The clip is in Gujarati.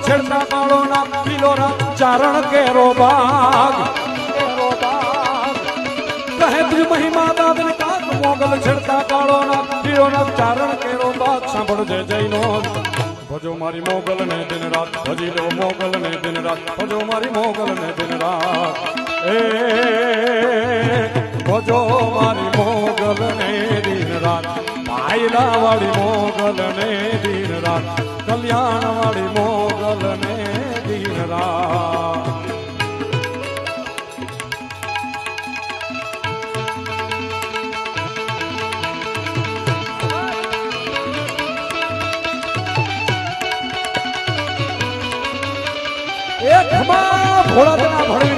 છેડતા કાળો ના પીલો ના ચારણ કેરો બાગ કહે બ્રજ મહિમા દાદન કાક મોગલ છેડતા કાળો ના પીલો ના ચારણ કેરો બાગ સાંભળજે જૈનો ભજો મારી મોગલ ને દિન રાત ભજી લો મોગલ ને દિન રાત ભજો મારી મોગલ ને દિન રાત એ ભજો મારી મોગલ ને દિન રાત ભાઈલા વાળી મોગલ ને દિન રાત કલ્યાણ વાળી મોગલ ને દિન રાત ભોળાના ભણવી